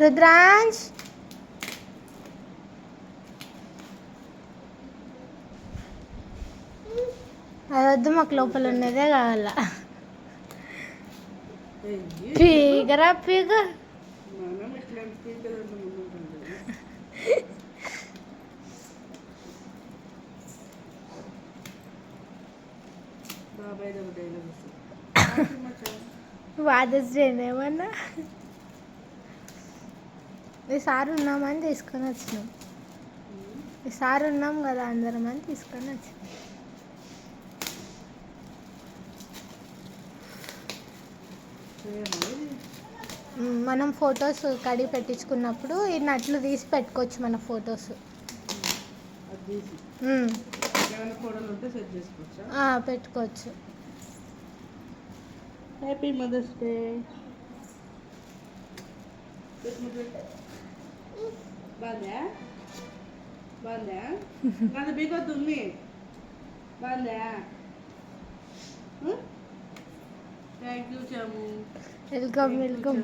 రుద్రాంశ్ అదొద్దు, మాకు లోపల ఉన్నదే కావాల. పీకరా పీక. ఫాదర్స్ డే ఏమన్నా ఈసారి ఉన్నామని తీసుకొని వచ్చినాం. ఈసారి ఉన్నాం కదా అందరం అని తీసుకొని వచ్చినాం. మనం ఫొటోస్ కడిగి పెట్టించుకున్నప్పుడు ఈ నట్లు తీసి పెట్టుకోవచ్చు మన ఫొటోస్. పెట్టుకోవచ్చు. Happy mother's day. బాగుందా బాగుందా నాది బీగొద్దు ఉంది. బాగుందా? థ్యాంక్ యూ చాము. Welcome welcome.